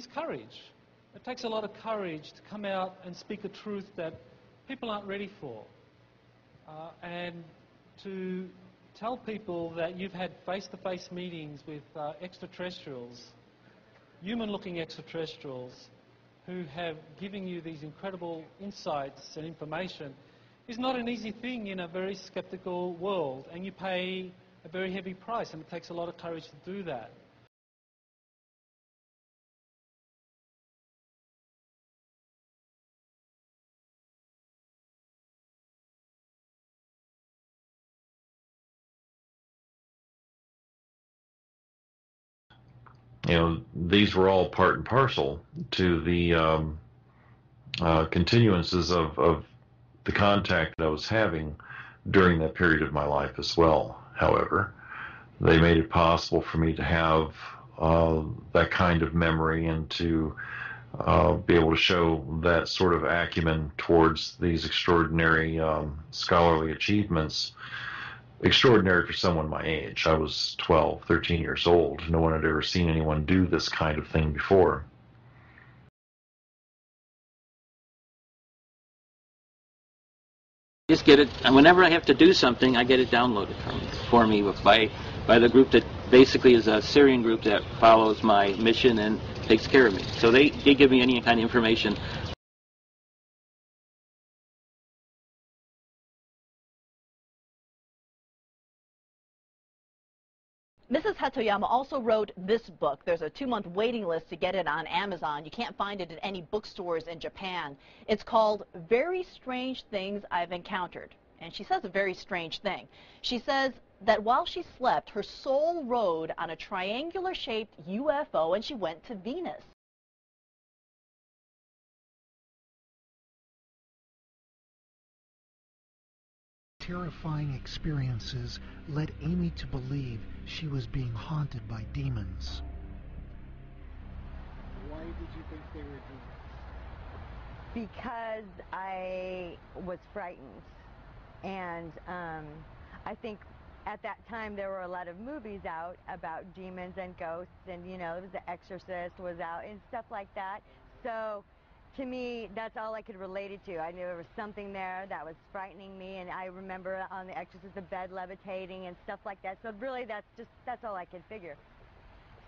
takes courage. It takes a lot of courage to come out and speak a truth that people aren't ready for. And to tell people that you've had face-to-face meetings with extraterrestrials, human-looking extraterrestrials, who have given you these incredible insights and information is not an easy thing in a very skeptical world, and you pay a very heavy price, and it takes a lot of courage to do that. You know, these were all part and parcel to the continuances of the contact that I was having during that period of my life as well. However, they made it possible for me to have that kind of memory and to be able to show that sort of acumen towards these extraordinary scholarly achievements. Extraordinary for someone my age. I was 12, 13 years old. No one had ever seen anyone do this kind of thing before. Just get it, and whenever I have to do something, I get it downloaded for me by the group that basically is a Syrian group that follows my mission and takes care of me. So they give me any kind of information. Mrs. Hatoyama also wrote this book. There's a 2-month waiting list to get it on Amazon. You can't find it at any bookstores in Japan. It's called Very Strange Things I've Encountered. And she says a very strange thing. She says that while she slept, her soul rode on a triangular-shaped UFO and she went to Venus. Terrifying experiences led Amy to believe she was being haunted by demons. Why did you think they were demons? Because I was frightened. And I think at that time there were a lot of movies out about demons and ghosts, and you know, The Exorcist was out and stuff like that. So to me, that's all I could relate it to. I knew there was something there that was frightening me, and I remember on The Exorcist the bed levitating and stuff like that. So really that's all I could figure.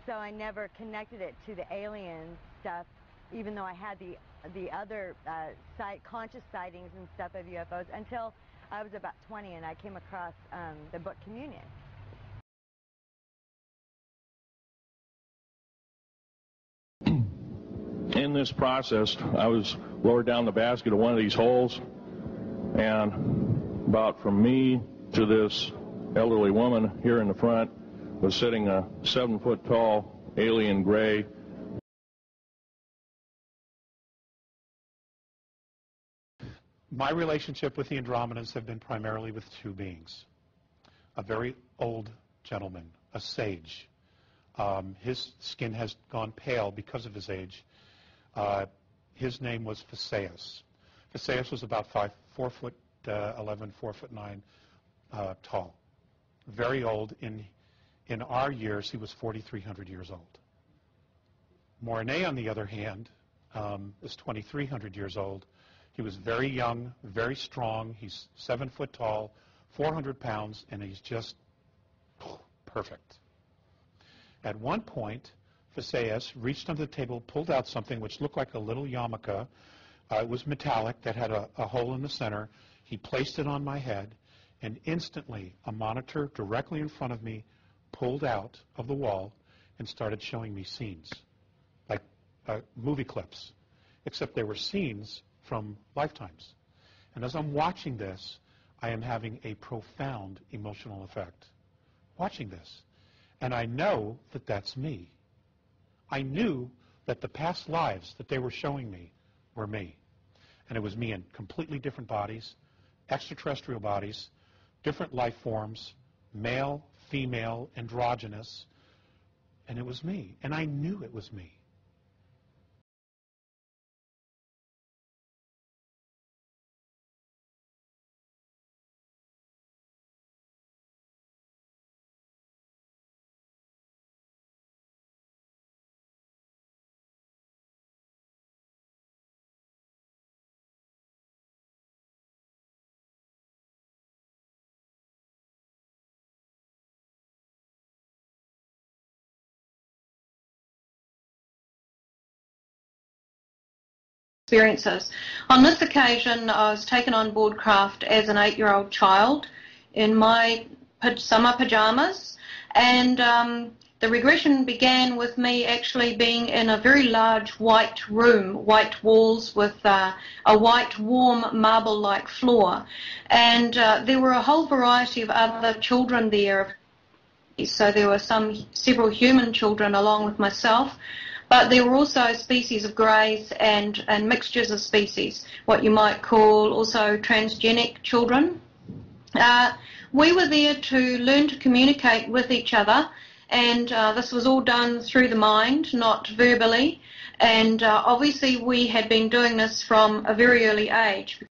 So I never connected it to the alien stuff, even though I had the other conscious sightings and stuff of UFOs until I was about 20 and I came across the book Communion. In this process, I was lowered down the basket of one of these holes, and about from me to this elderly woman here in the front was sitting a 7-foot-tall alien gray. My relationship with the Andromedans have been primarily with two beings. A very old gentleman, a sage. His skin has gone pale because of his age. His name was Phaseus. Phaseus was about 4 foot 11, 4 foot 9 tall. Very old. In our years, he was 4,300 years old. Mornay, on the other hand, is 2,300 years old. He was very young, very strong. He's 7 foot tall, 400 pounds, and he's just perfect. At one point, Phaseus reached under the table, pulled out something which looked like a little yarmulke. It was metallic, that had a hole in the center. He placed it on my head, and instantly a monitor directly in front of me pulled out of the wall and started showing me scenes, like movie clips, except they were scenes from lifetimes. And as I'm watching this, I am having a profound emotional effect watching this. And I know that that's me. I knew that the past lives that they were showing me were me. And it was me in completely different bodies, extraterrestrial bodies, different life forms, male, female, androgynous. And it was me. And I knew it was me. experiences. On this occasion, I was taken on board craft as an 8-year-old child in my summer pajamas, and the regression began with me actually being in a very large white room, white walls with a white warm marble-like floor, and there were a whole variety of other children there. So there were several human children along with myself, but there were also species of greys and mixtures of species, what you might call also transgenic children. We were there to learn to communicate with each other, and this was all done through the mind, not verbally, and obviously we had been doing this from a very early age.